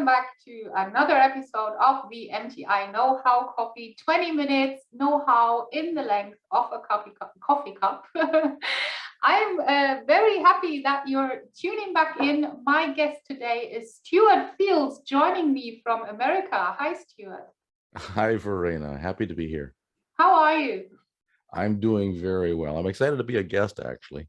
back to another episode of the MTI KnowHow Coffee, 20 minutes know-how in the length of a coffee cup. I'm very happy that you're tuning back in. My guest today is Stuart Field, joining me from America. Hi, Stuart. Hi, Verena. Happy to be here. How are you? I'm doing very well. I'm excited to be a guest, actually.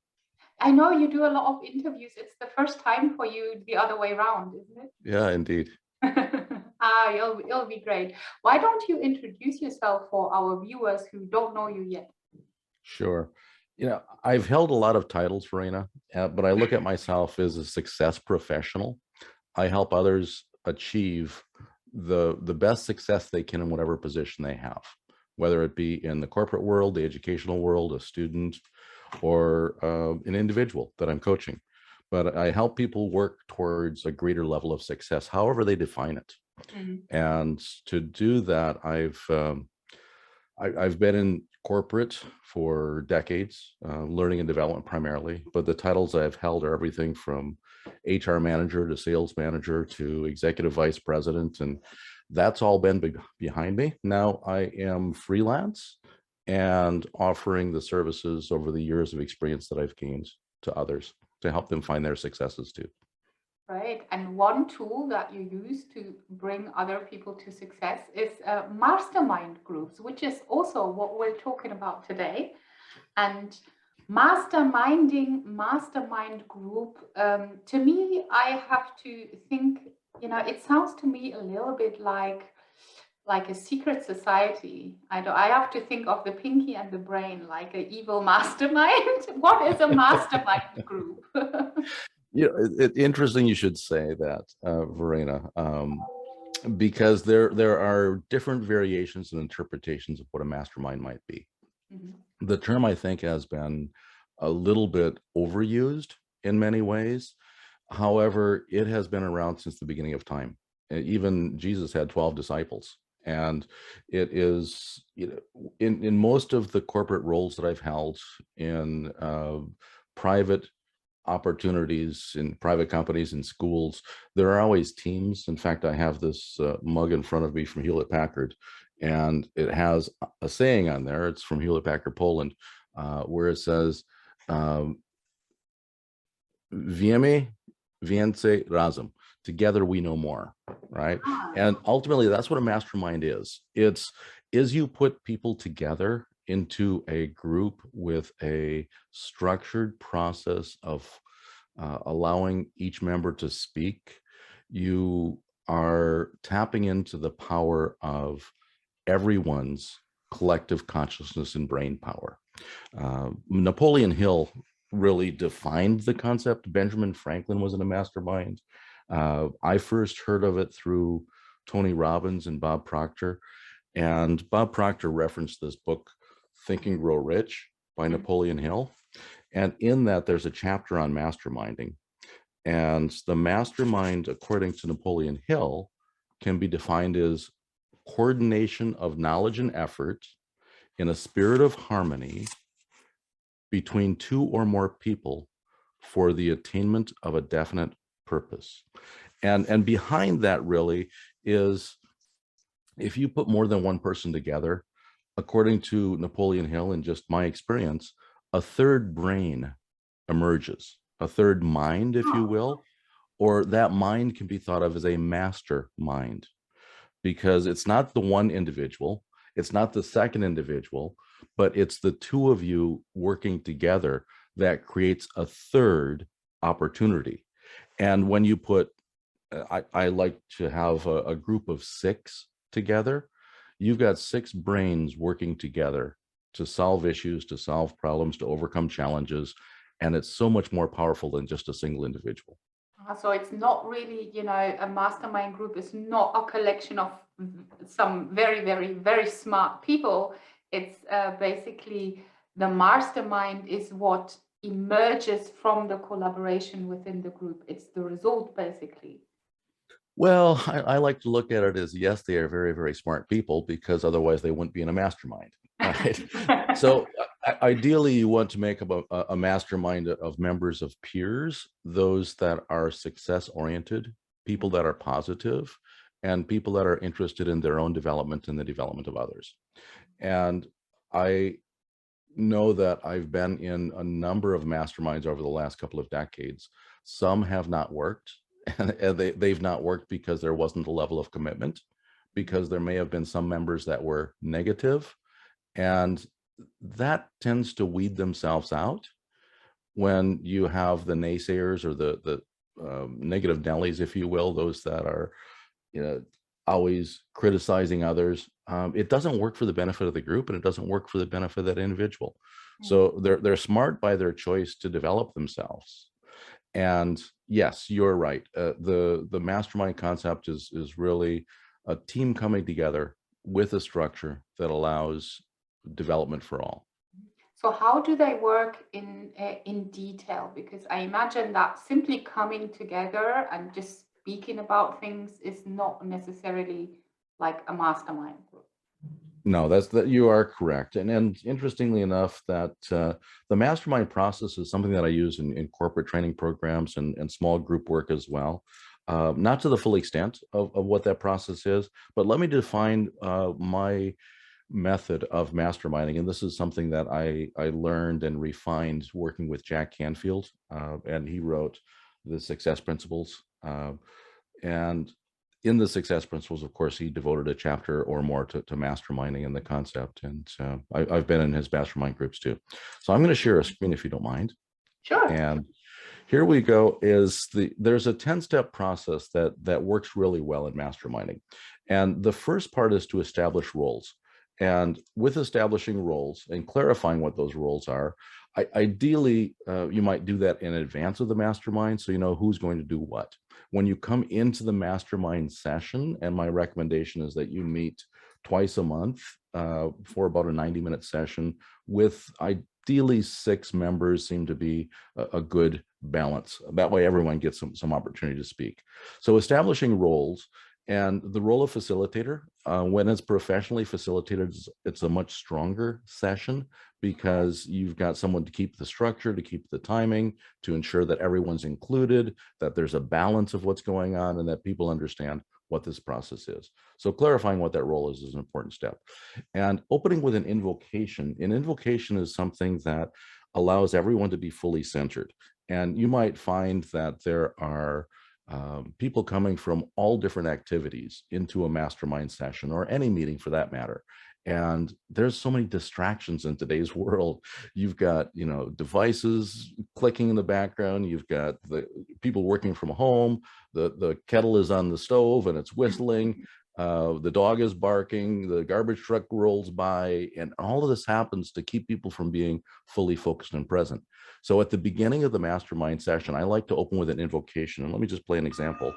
I know you do a lot of interviews. It's the first time for you the other way around, isn't it? Yeah, indeed. It'll be great. Why don't you introduce yourself for our viewers who don't know you yet? Sure. I've held a lot of titles, Verena, but I look at myself as a success professional. I help others achieve the best success they can in whatever position they have, whether it be in the corporate world, the educational world, a student, or an individual that I'm coaching. But I help people work towards a greater level of success, however they define it. Mm-hmm. And to do that, I've been in corporate for decades, learning and development primarily, but the titles I've held are everything from HR manager to sales manager to executive vice president, and that's all been behind me. Now I am freelance and offering the services over the years of experience that I've gained to others to help them find their successes too. Right. And one tool that you use to bring other people to success is mastermind groups, which is also what we're talking about today. And mastermind group, to me, I have to think, it sounds to me a little bit like a secret society. I have to think of the pinky and the brain, like an evil mastermind. What is a mastermind group? It's interesting you should say that, Verena, because there are different variations and interpretations of what a mastermind might be. Mm-hmm. The term, I think, has been a little bit overused in many ways. However, it has been around since the beginning of time. Even Jesus had 12 disciples. And it is, in most of the corporate roles that I've held in private opportunities in private companies and schools, there are always teams. In fact, I have this mug in front of me from Hewlett Packard, and it has a saying on there. It's from Hewlett Packard, Poland, where it says, Wiemy więcej razem. Together we know more, right? And ultimately, that's what a mastermind is. Is you put people together into a group with a structured process of allowing each member to speak. You are tapping into the power of everyone's collective consciousness and brain power. Napoleon Hill really defined the concept. Benjamin Franklin was in a mastermind. I first heard of it through Tony Robbins and Bob Proctor. And Bob Proctor referenced this book, Think and Grow Rich by Napoleon Hill. And in that, there's a chapter on masterminding. And the mastermind, according to Napoleon Hill, can be defined as coordination of knowledge and effort in a spirit of harmony between two or more people for the attainment of a definite purpose. And behind that really is, if you put more than one person together, according to Napoleon Hill and just my experience, a third brain emerges, a third mind, if you will, or that mind can be thought of as a master mind, because it's not the one individual, it's not the second individual, but it's the two of you working together that creates a third opportunity. And when you put, I like to have a group of 6 together, you've got 6 brains working together to solve issues, to solve problems, to overcome challenges. And it's so much more powerful than just a single individual. So it's not really, a mastermind group is not a collection of some very, very, very smart people. It's basically the mastermind is what emerges from the collaboration within the group. It's the result, basically. Well, I like to look at it as, yes, they are very, very smart people, because otherwise they wouldn't be in a mastermind. Right? So ideally, you want to make a mastermind of members of peers, those that are success-oriented people that are positive, and people that are interested in their own development and the development of others. And I know that I've been in a number of masterminds over the last couple of decades. Some have not worked, and they've not worked because there wasn't a level of commitment, because there may have been some members that were negative, and that tends to weed themselves out when you have the naysayers or the negative Nellies, if you will, those that are, you know, always criticizing others. It doesn't work for the benefit of the group, and it doesn't work for the benefit of that individual. So they're smart by their choice to develop themselves. And yes, you're right. The mastermind concept is really a team coming together with a structure that allows development for all. So how do they work in detail? Because I imagine that simply coming together and just speaking about things is not necessarily like a mastermind group. No, you are correct. And interestingly enough, that the mastermind process is something that I use in corporate training programs and small group work as well. Not to the full extent of what that process is, but let me define my method of masterminding. And this is something that I learned and refined working with Jack Canfield, and he wrote the Success Principles. And in the Success Principles, of course, he devoted a chapter or more to masterminding and the concept. And I've been in his mastermind groups too. So I'm going to share a screen if you don't mind. Sure. And here we go. There's a 10-step process that works really well in masterminding. And the first part is to establish roles. And with establishing roles and clarifying what those roles are, ideally, you might do that in advance of the mastermind, so you know who's going to do what. When you come into the mastermind session, and my recommendation is that you meet twice a month for about a 90-minute session with ideally 6 members, seem to be a good balance. That way everyone gets some opportunity to speak. So establishing roles. And the role of facilitator, when it's professionally facilitated, it's a much stronger session, because you've got someone to keep the structure, to keep the timing, to ensure that everyone's included, that there's a balance of what's going on, and that people understand what this process is. So clarifying what that role is an important step. And opening with an invocation. An invocation is something that allows everyone to be fully centered. And you might find that there are people coming from all different activities into a mastermind session, or any meeting for that matter. And there's so many distractions in today's world. You've got, devices clicking in the background. You've got the people working from home. The kettle is on the stove and it's whistling. The dog is barking. The garbage truck rolls by, and all of this happens to keep people from being fully focused and present. So at the beginning of the mastermind session, I like to open with an invocation. And let me just play an example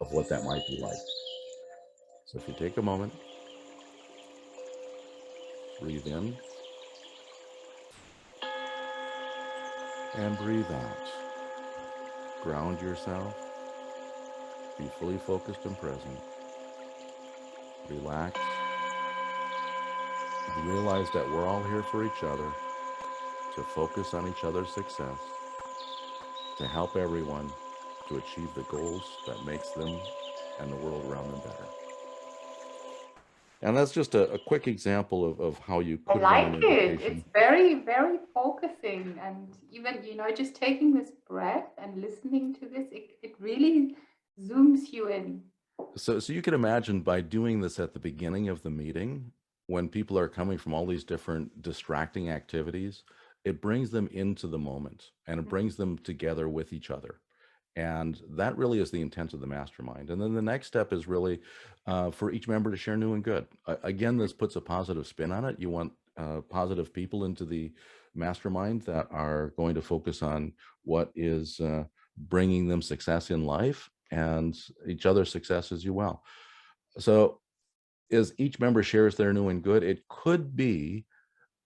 of what that might be like. So if you take a moment, breathe in and breathe out. Ground yourself. Be fully focused and present. Relax. Realize that we're all here for each other, to focus on each other's success, to help everyone to achieve the goals that makes them and the world around them better. And that's just a quick example of how you could I like it. It's very, very focusing. And even, just taking this breath and listening to this, it really zooms you in. So you can imagine, by doing this at the beginning of the meeting, when people are coming from all these different distracting activities, it brings them into the moment, and it brings them together with each other. And that really is the intent of the mastermind. And then the next step is really for each member to share new and good. Again, this puts a positive spin on it. You want positive people into the mastermind that are going to focus on what is bringing them success in life, and each other's success as well. So as each member shares their new and good, it could be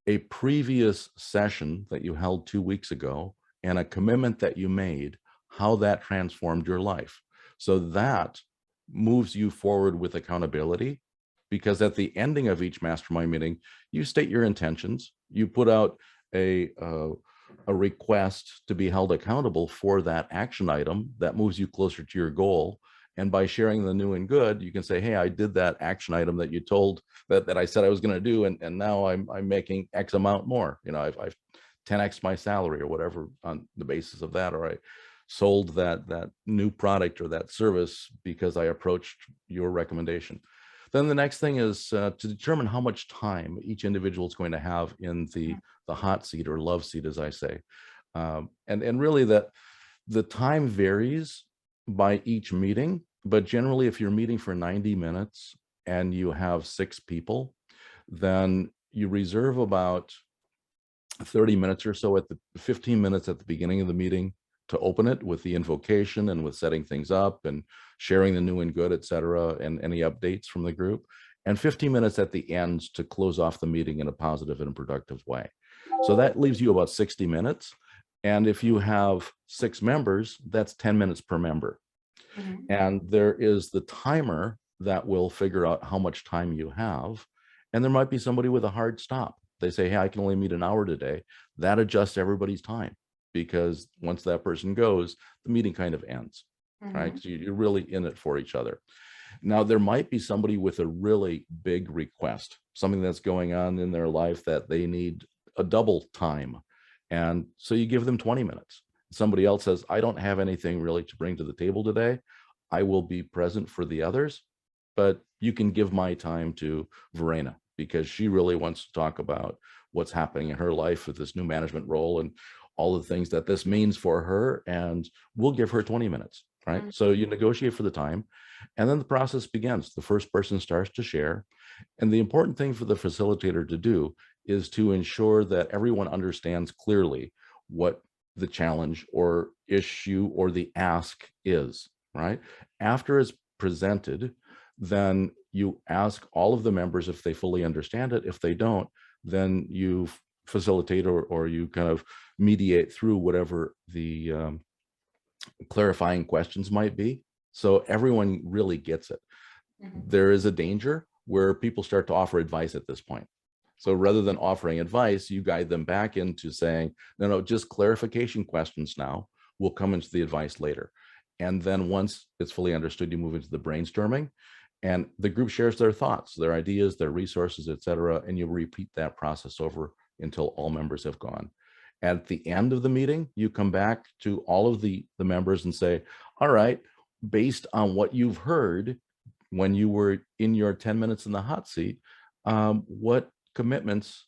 a previous session that you held 2 weeks ago and a commitment that you made, how that transformed your life. So that moves you forward with accountability, because at the ending of each mastermind meeting, you state your intentions, you put out a a request to be held accountable for that action item that moves you closer to your goal. And by sharing the new and good, you can say, hey, I did that action item that you told that I said I was going to do. And now I'm making X amount more. You know, I've 10X my salary or whatever on the basis of that, or I sold that new product or that service because I approached your recommendation. Then the next thing is to determine how much time each individual is going to have in the hot seat or love seat, as I say. And really that the time varies by each meeting, but generally if you're meeting for 90 minutes and you have 6 people, then you reserve about 30 minutes or so 15 minutes at the beginning of the meeting to open it with the invocation and with setting things up and sharing the new and good, et cetera, and any updates from the group, and 15 minutes at the end to close off the meeting in a positive and productive way. So that leaves you about 60 minutes. And if you have 6 members, that's 10 minutes per member. Mm-hmm. And there is the timer that will figure out how much time you have. And there might be somebody with a hard stop. They say, hey, I can only meet an hour today. That adjusts everybody's time, because once that person goes, the meeting kind of ends, mm-hmm. right? So you're really in it for each other. Now, there might be somebody with a really big request, something that's going on in their life that they need a double time. And so you give them 20 minutes. Somebody else says, I don't have anything really to bring to the table today. I will be present for the others, but you can give my time to Verena, because she really wants to talk about what's happening in her life with this new management role and all the things that this means for her. And we'll give her 20 minutes, right? Mm-hmm. So you negotiate for the time, and then the process begins. The first person starts to share. And the important thing for the facilitator to do is to ensure that everyone understands clearly what the challenge or issue or the ask is, right? After it's presented, then you ask all of the members if they fully understand it. If they don't, then you facilitate or you kind of mediate through whatever the clarifying questions might be. So everyone really gets it. Mm-hmm. There is a danger where people start to offer advice at this point. So rather than offering advice, you guide them back into saying, no, just clarification questions now. We'll come into the advice later. And then once it's fully understood, you move into the brainstorming, and the group shares their thoughts, their ideas, their resources, et cetera. And you repeat that process over until all members have gone. At the end of the meeting, you come back to all of the members and say, all right, based on what you've heard when you were in your 10 minutes in the hot seat, what commitments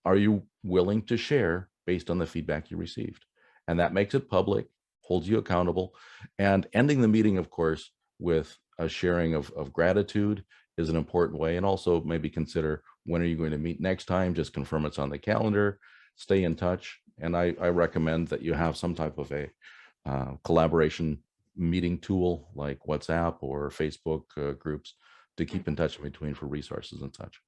are you willing to share based on the feedback you received? And that makes it public, holds you accountable. And ending the meeting, of course, with a sharing of gratitude is an important way. And also maybe consider, when are you going to meet next time? Just confirm it's on the calendar, stay in touch. And I recommend that you have some type of a collaboration meeting tool like WhatsApp or Facebook groups to keep in touch in between for resources and such.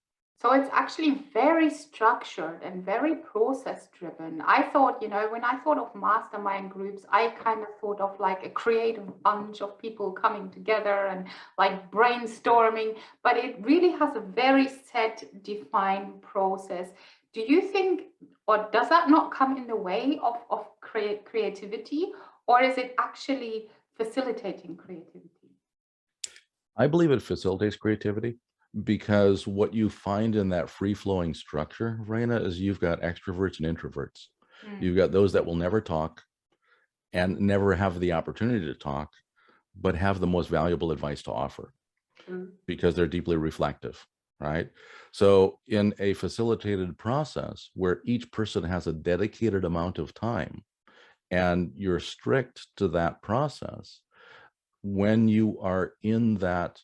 So it's actually very structured and very process driven. I thought, when I thought of mastermind groups, I kind of thought of like a creative bunch of people coming together and like brainstorming, but it really has a very set, defined process. Do you think, or does that not come in the way of creativity, or is it actually facilitating creativity? I believe it facilitates creativity, because what you find in that free-flowing structure, Raina, is you've got extroverts and introverts. You've got those that will never talk and never have the opportunity to talk, but have the most valuable advice to offer because they're deeply reflective, right? So in a facilitated process where each person has a dedicated amount of time and you're strict to that process, when you are in that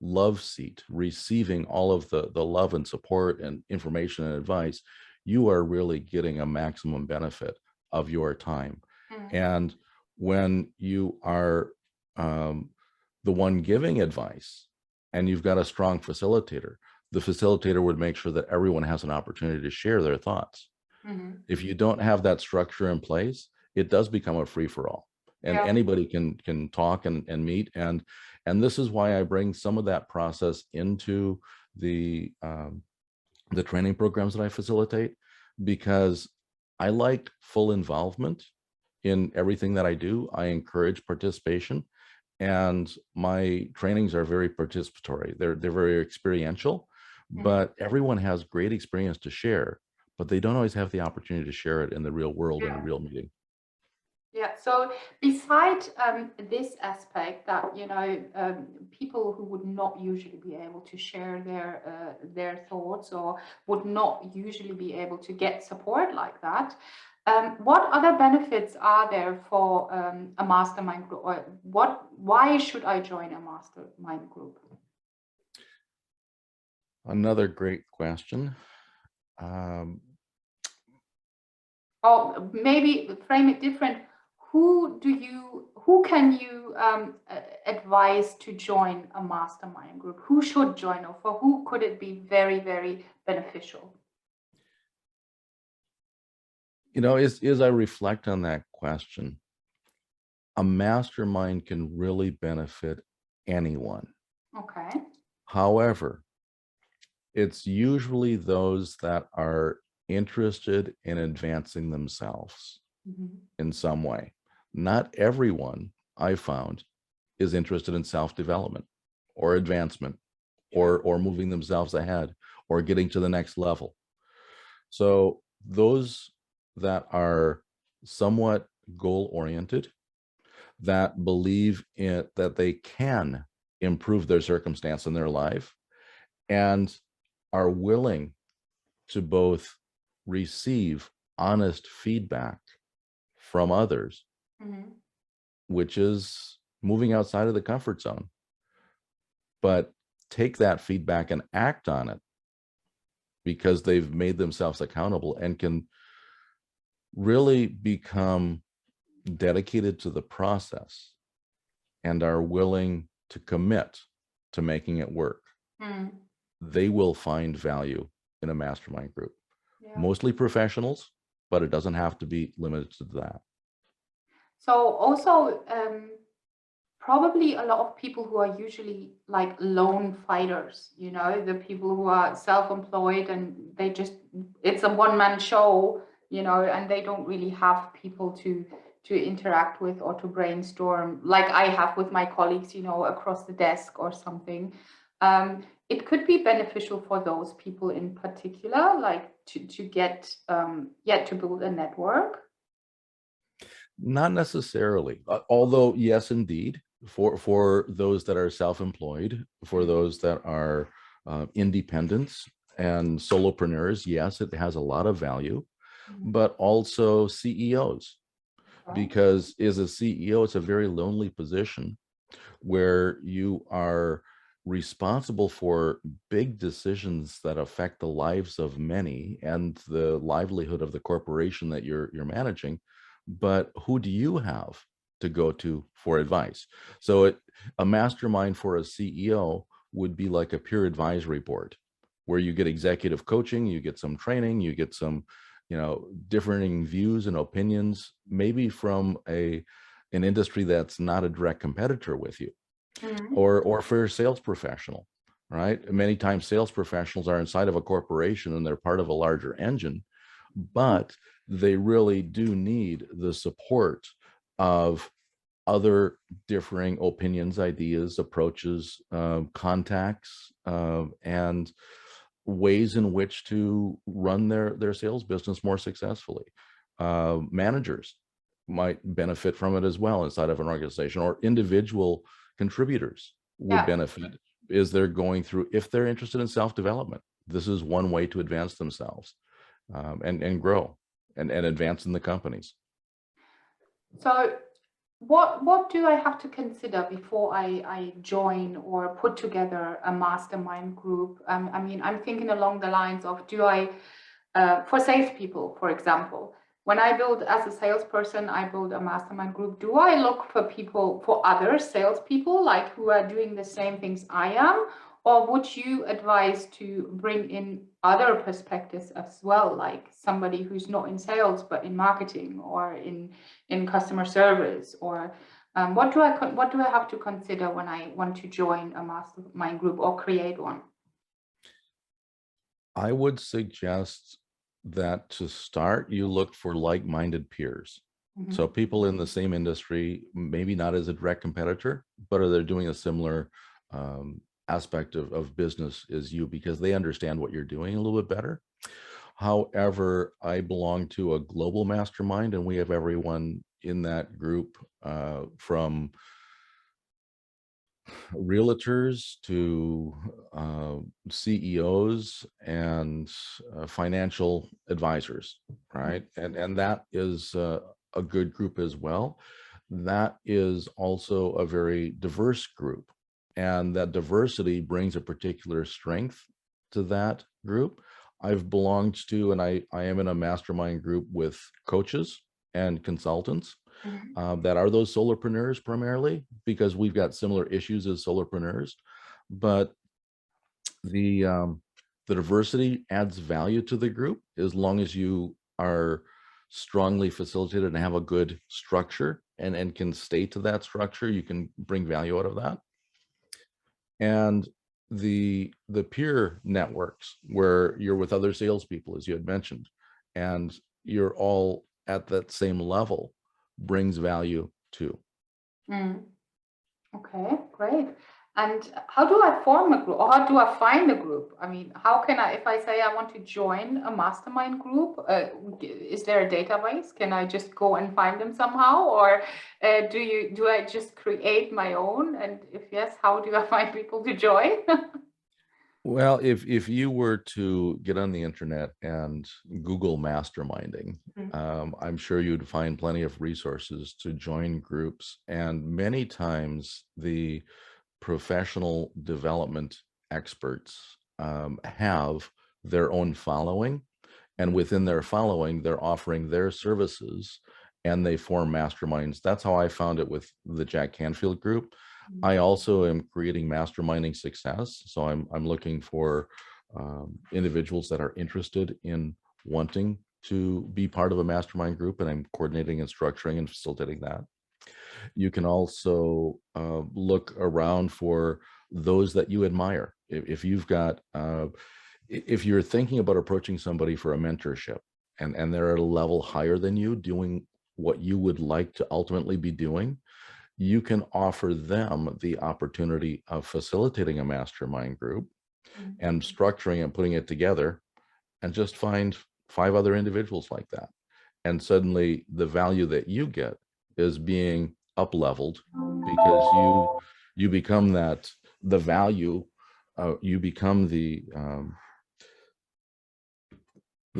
love seat, receiving all of the love and support and information and advice, you are really getting a maximum benefit of your time. And when you are the one giving advice and you've got a strong facilitator, the facilitator would make sure that everyone has an opportunity to share their thoughts. If you don't have that structure in place, it does become a free-for-all. And anybody can talk and meet. And this is why I bring some of that process into the training programs that I facilitate, because I like full involvement in everything that I do. I encourage participation, and my trainings are very participatory. They're very experiential, but everyone has great experience to share, but they don't always have the opportunity to share it in the real world in a real meeting. Yeah, so beside this aspect that, people who would not usually be able to share their thoughts or would not usually be able to get support like that, what other benefits are there for a mastermind group, or why should I join a mastermind group? Another great question. Or maybe frame it different. Who can you advise to join a mastermind group? Who should join, or for who could it be very, very beneficial? As I reflect on that question, a mastermind can really benefit anyone. Okay. However, it's usually those that are interested in advancing themselves in some way. Not everyone, I found, is interested in self-development or advancement or moving themselves ahead or getting to the next level. So those that are somewhat goal-oriented, that believe that they can improve their circumstance in their life, and are willing to both receive honest feedback from others, which is moving outside of the comfort zone, but take that feedback and act on it because they've made themselves accountable and can really become dedicated to the process and are willing to commit to making it work. They will find value in a mastermind group. Mostly professionals, but it doesn't have to be limited to that. So also probably a lot of people who are usually like lone fighters, the people who are self-employed and it's a one-man show, and they don't really have people to interact with or to brainstorm like I have with my colleagues, across the desk or something. It could be beneficial for those people in particular, like to get, to build a network. Not necessarily, although yes, indeed, for those that are self-employed, for those that are independents and solopreneurs, yes, it has a lot of value, but also CEOs, because as a CEO, it's a very lonely position where you are responsible for big decisions that affect the lives of many and the livelihood of the corporation that you're managing. But who do you have to go to for advice? So a mastermind for a CEO would be like a peer advisory board where you get executive coaching, you get some training, you get some, differing views and opinions, maybe from an industry that's not a direct competitor with you, or for a sales professional, right? Many times sales professionals are inside of a corporation and they're part of a larger engine, but they really do need the support of other differing opinions, ideas, approaches, contacts, and ways in which to run their sales business more successfully. Managers might benefit from it as well inside of an organization, or individual contributors would benefit as they're going through, if they're interested in self-development. This is one way to advance themselves and grow and advance in the companies. So what do I have to consider before I join or put together a mastermind group? I'm thinking along the lines of, do I, for salespeople, for example, when I build as a salesperson, I build a mastermind group. Do I look for other salespeople like who are doing the same things I am? Or would you advise to bring in other perspectives as well, like somebody who's not in sales, but in marketing or in customer service? Or what do I have to consider when I want to join a mastermind group or create one? I would suggest that to start, you look for like-minded peers. So people in the same industry, maybe not as a direct competitor, but are they doing a similar aspect of business as you, because they understand what you're doing a little bit better. However, I belong to a global mastermind, and we have everyone in that group from realtors to CEOs and financial advisors, right? And that is a good group as well. That is also a very diverse group, and that diversity brings a particular strength to that group. I've belonged to, and I am in a mastermind group with coaches and consultants that are those solopreneurs primarily, because we've got similar issues as solopreneurs. But the diversity adds value to the group as long as you are strongly facilitated and have a good structure and can stay to that structure. You can bring value out of that. And the peer networks where you're with other salespeople, as you had mentioned, and you're all at that same level, brings value too. Okay, great. And how do I form a group, or how do I find a group? I mean, how can I, if I say I want to join a mastermind group, is there a database? Can I just go and find them somehow, or do I just create my own? And if yes, how do I find people to join? Well, if you were to get on the internet and Google masterminding, I'm sure you'd find plenty of resources to join groups. And many times the professional development experts have their own following, and within their following, they're offering their services, and they form masterminds. That's how I found it with the Jack Canfield group. I also am creating masterminding success. So I'm looking for individuals that are interested in wanting to be part of a mastermind group, and I'm coordinating and structuring and facilitating that. You can also look around for those that you admire. If you've got, if you're thinking about approaching somebody for a mentorship, and they're at a level higher than you, doing what you would like to ultimately be doing, you can offer them the opportunity of facilitating a mastermind group and structuring and putting it together, and just find 5 other individuals like that. And suddenly the value that you get is being up leveled, because you become that, the value, you become the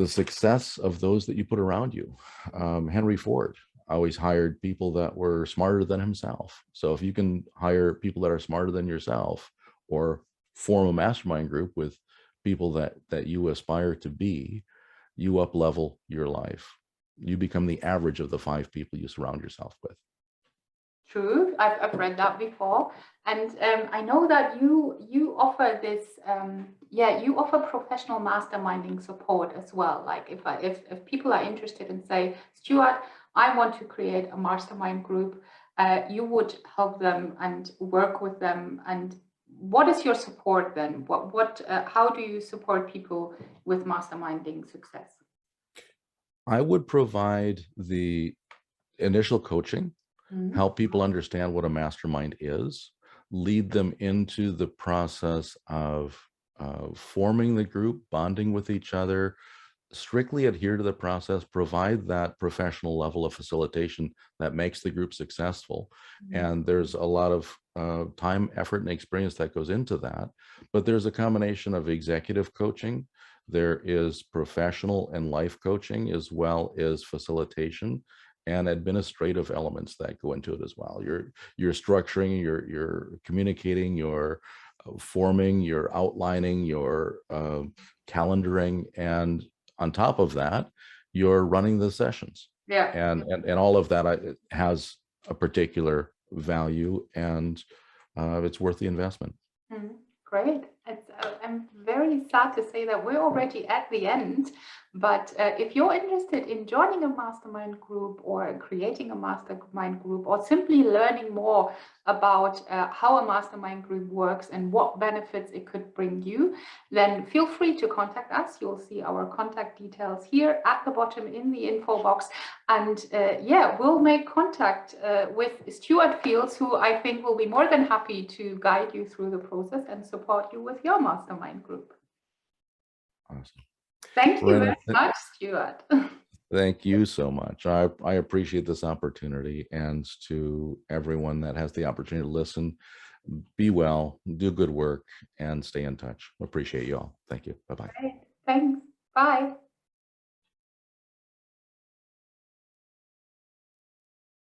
success of those that you put around you. Henry Ford always hired people that were smarter than himself. So if you can hire people that are smarter than yourself, or form a mastermind group with people that you aspire to be, you up level your life. You become the average of the 5 people you surround yourself with. True, I've read that before, and I know that you offer this. You offer professional masterminding support as well. Like if people are interested and say, Stuart, I want to create a mastermind group, you would help them and work with them. And what is your support then? How do you support people with masterminding success? I would provide the initial coaching, help people understand what a mastermind is, lead them into the process of forming the group, bonding with each other, strictly adhere to the process, provide that professional level of facilitation that makes the group successful. And there's a lot of time, effort, and experience that goes into that. But there's a combination of executive coaching, there is professional and life coaching, as well as facilitation and administrative elements that go into it as well. You're structuring, you're communicating, you're forming, you're outlining, you're calendaring, and on top of that, you're running the sessions. Yeah. And all of that has a particular value, and it's worth the investment. Great. I'm very sad to say that we're already at the end, But if you're interested in joining a mastermind group or creating a mastermind group or simply learning more about how a mastermind group works and what benefits it could bring you, then feel free to contact us. You'll see our contact details here at the bottom in the info box. And yeah, we'll make contact with Stuart Field, who I think will be more than happy to guide you through the process and support you with your mastermind group. Awesome. Thank you very much, Stuart. Thank you so much. I appreciate this opportunity, and to everyone that has the opportunity to listen, be well, do good work, and stay in touch. Appreciate you all. Thank you. Bye-bye. Thanks. Bye.